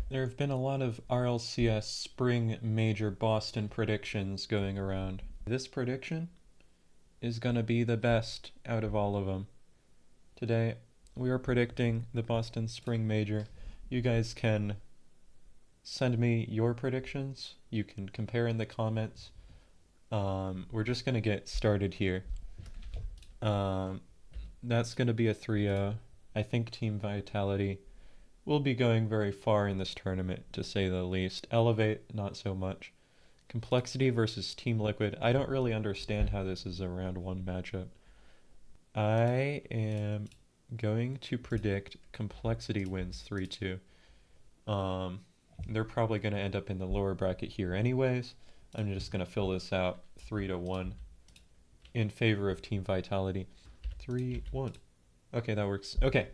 There have been a lot of RLCS Spring Major Boston predictions going around. This prediction is going to be the best out of all of them. Today, we are predicting the Boston Spring Major. You guys can send me your predictions. You can compare in the comments. We're just going to get started here. That's going to be a 3-0. I think Team Vitality will be going very far in this tournament, to say the least. Elevate, not so much. Complexity versus Team Liquid. I don't really understand how this is a round 1 matchup. I am going to predict Complexity wins 3-2. They're probably going to end up in the lower bracket here anyways. I'm just going to fill this out 3-1 in favor of Team Vitality. 3-1. Okay, that works. Okay,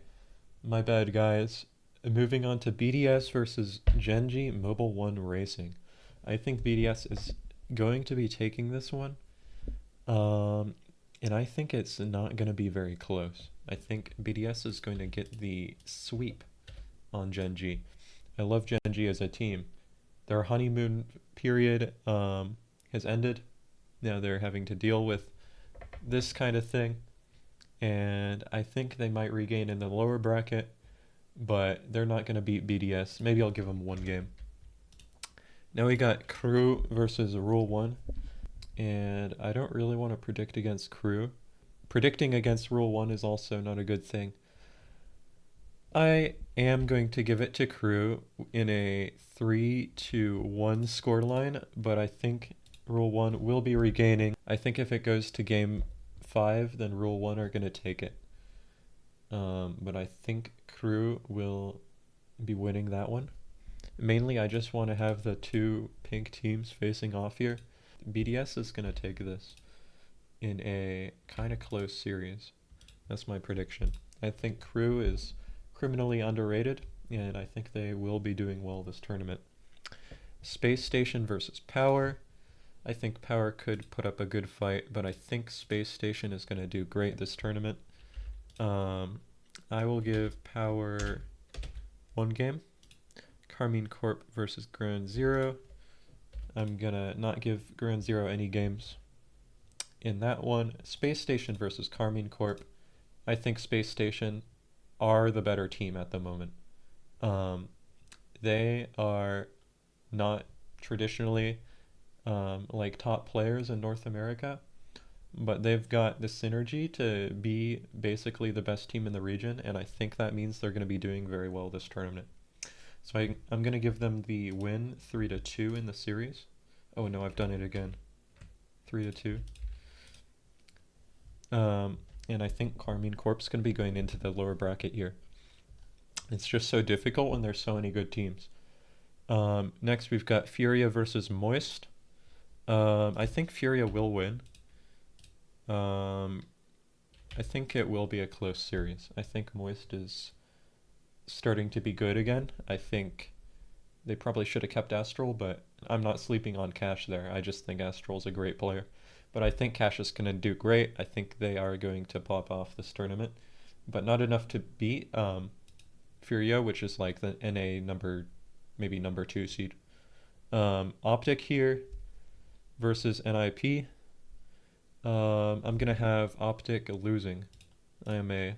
my bad, guys. Moving on to BDS versus Genji Mobile 1 Racing. I think BDS is going to be taking this one. And I think it's not going to be very close. I think BDS is going to get the sweep on Genji. I love Genji as a team. Their honeymoon period has ended. Now they're having to deal with this kind of thing. And I think they might regain in the lower bracket, but they're not going to beat BDS. Maybe I'll give them one game. Now we got Crew versus Rule 1. And I don't really want to predict against Crew. Predicting against Rule 1 is also not a good thing. I am going to give it to Crew in a 3-1 scoreline, but I think Rule 1 will be regaining. I think if it goes to Game 5, then Rule 1 are going to take it. But I think Crew will be winning that one. Mainly, I just want to have the two pink teams facing off here. BDS is going to take this in a kind of close series. That's my prediction. I think Crew is criminally underrated, and I think they will be doing well this tournament. Space Station versus Power. I think Power could put up a good fight, but I think Space Station is going to do great this tournament. I will give Power one game. Carmine Corp versus Ground Zero. I'm going to not give Ground Zero any games in that one. Space Station versus Carmine Corp. I think Space Station are the better team at the moment. They are not traditionally like top players in North America, but they've got the synergy to be basically the best team in the region, and I think that means they're going to be doing very well this tournament. So I'm going to give them the win 3-2 in the series. Oh no, I've done it again. 3-2. And I think Carmine Corp's going to be going into the lower bracket here. It's just so difficult when there's so many good teams. Next we've got Furia versus Moist. I think Furia will win. I think it will be a close series. I think Moist is starting to be good again. I think they probably should have kept Astral, but I'm not sleeping on Cash there. I just think Astral's a great player. But I think Cash is going to do great. I think they are going to pop off this tournament, but not enough to beat Furia, which is like the NA maybe number 2 seed. Optic here versus NIP. I'm going to have Optic losing. I am a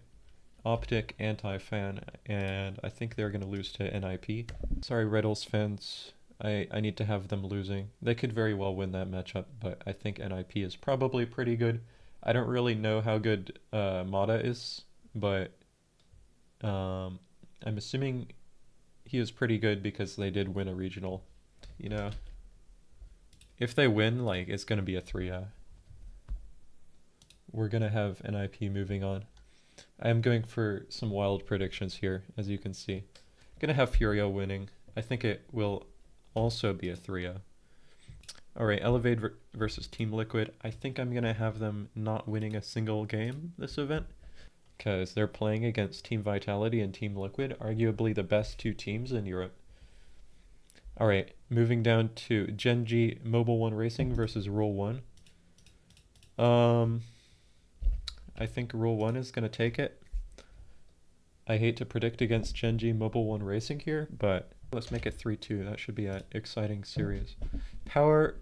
Optic anti-fan, and I think they're going to lose to NIP. Sorry, Riddles fans. I need to have them losing. They could very well win that matchup, but I think NIP is probably pretty good. I don't really know how good Mata is, but I'm assuming he is pretty good because they did win a regional. You know, if they win, like, it's going to be a 3-0. We're going to have NIP moving on. I am going for some wild predictions here, as you can see. Going to have Furia winning. I think it will also be a 3-0. Alright, Elevate versus Team Liquid. I think I'm going to have them not winning a single game this event, because they're playing against Team Vitality and Team Liquid, arguably the best two teams in Europe. Alright, moving down to Genji Mobile 1 Racing versus Rule 1. I think Rule 1 is going to take it. I hate to predict against Genji Mobile 1 Racing here, but Let's make it 3-2. That should be an exciting series. Power.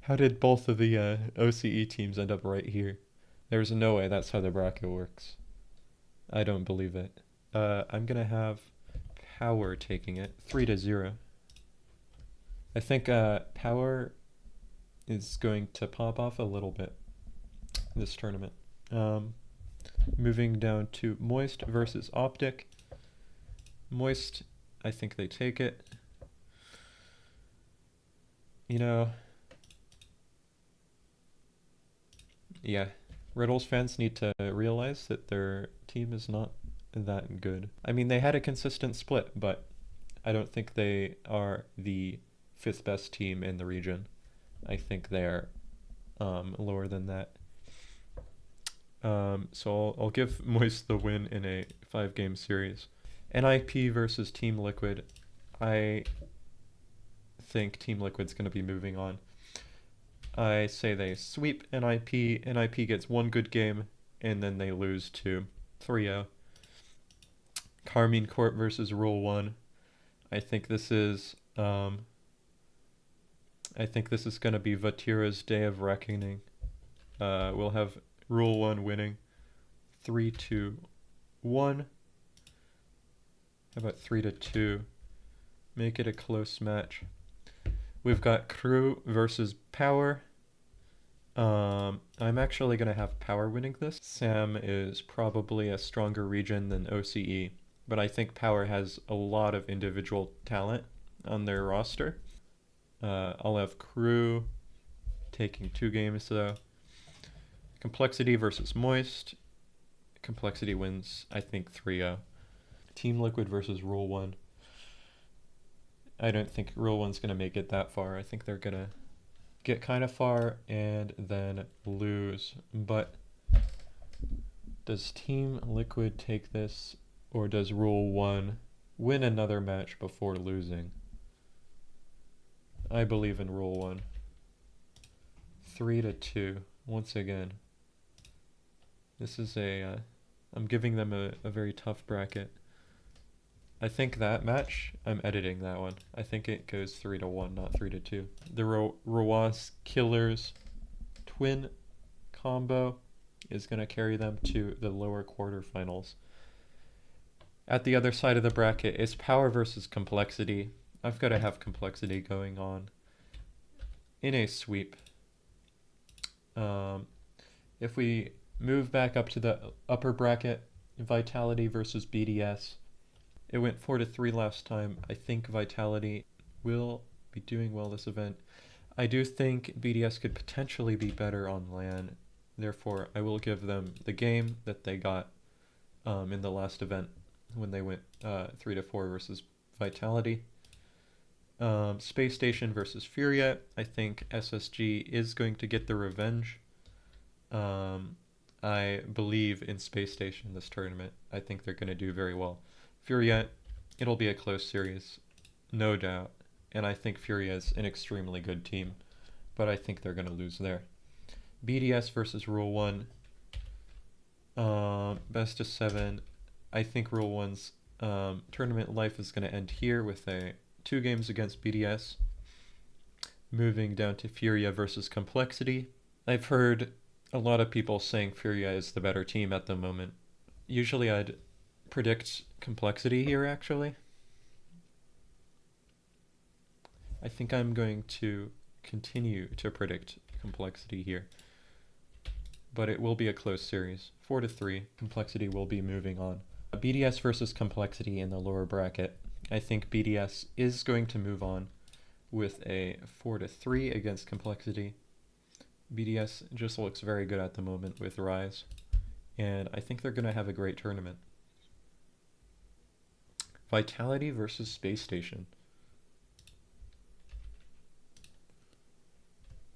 How did both of the OCE teams end up right here? There's no way that's how the bracket works. I don't believe it. I'm gonna have Power taking it 3-0. I think Power is going to pop off a little bit this tournament. Moving down to Moist versus Optic. Moist, I think they take it. You know, yeah, Riddles fans need to realize that their team is not that good. I mean, they had a consistent split, but I don't think they are the 5th best team in the region. I think they are lower than that. So I'll give Moist the win in a 5-game series. NIP versus Team Liquid. I think Team Liquid's going to be moving on. I say they sweep NIP. NIP gets one good game, and then they lose to 3-0. Carmine Court versus Rule 1. I think this is going to be Vatira's day of reckoning. We'll have Rule 1 winning 3-1. How about 3-2? Make it a close match. We've got Crew versus Power. I'm actually going to have Power winning this. Sam is probably a stronger region than OCE, but I think Power has a lot of individual talent on their roster. I'll have Crew taking 2 games though. Complexity versus Moist. Complexity wins, I think, 3-0. Team Liquid versus Rule 1. I don't think Rule 1's going to make it that far. I think they're going to get kind of far and then lose. But does Team Liquid take this, or does Rule 1 win another match before losing? I believe in Rule 1. 3-2. Once again. This is I'm giving them a very tough bracket. I think that match, I'm editing that one. I think it goes 3-1, not 3-2. The Roas Killers twin combo is going to carry them to the lower quarterfinals. At the other side of the bracket is Power versus Complexity. I've got to have Complexity going on in a sweep. If we move back up to the upper bracket, Vitality versus BDS. It went 4-3 last time. I think Vitality will be doing well this event. I do think BDS could potentially be better on LAN. Therefore, I will give them the game that they got in the last event when they went 3-4 versus Vitality. Space Station versus Furia. I think SSG is going to get the revenge. I believe in Space Station this tournament. I think they're going to do very well. Furia, it'll be a close series, no doubt. And I think Furia is an extremely good team, but I think they're going to lose there. BDS versus Rule 1. Best of 7. I think Rule 1's tournament life is going to end here with 2 games against BDS. Moving down to Furia versus Complexity. I've heard a lot of people saying Furia is the better team at the moment. Usually I'd predict Complexity here, actually. I think I'm going to continue to predict Complexity here. But it will be a close series. 4-3. Complexity will be moving on. BDS versus Complexity in the lower bracket. I think BDS is going to move on with a 4-3 against Complexity. BDS just looks very good at the moment with Rise. And I think they're going to have a great tournament. Vitality versus Space Station.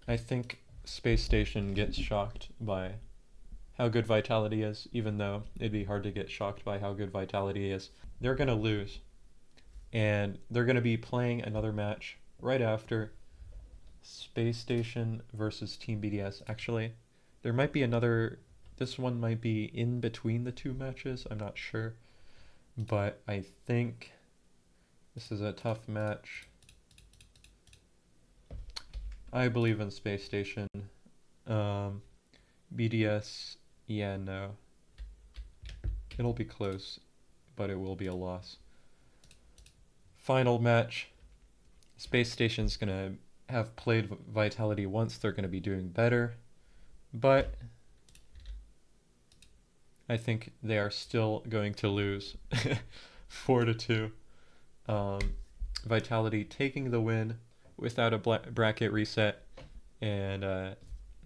I think Space Station gets shocked by how good Vitality is, even though it'd be hard to get shocked by how good Vitality is. They're going to lose. And they're going to be playing another match right after Space Station versus Team BDS. Actually, there might be another. This one might be in between the 2 matches. I'm not sure. But I think This is a tough match. I believe in Space Station. BDS, yeah, no. It'll be close, but it will be a loss. Final match. Space Station's gonna have played Vitality once. They're gonna be doing better, but I think they are still going to lose 4-2. Vitality taking the win without a bracket reset. And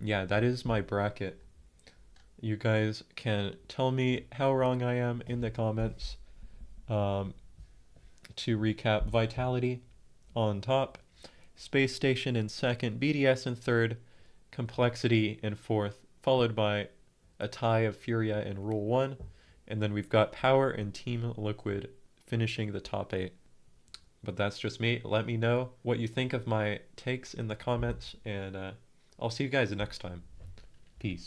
yeah, that is my bracket. You guys can tell me how wrong I am in the comments. To recap, Vitality on top, Space Station in second, BDS in third, Complexity in fourth, followed by a tie of Furia and Rule 1. And then we've got Power and Team Liquid finishing the top 8. But that's just me. Let me know what you think of my takes in the comments, and I'll see you guys next time.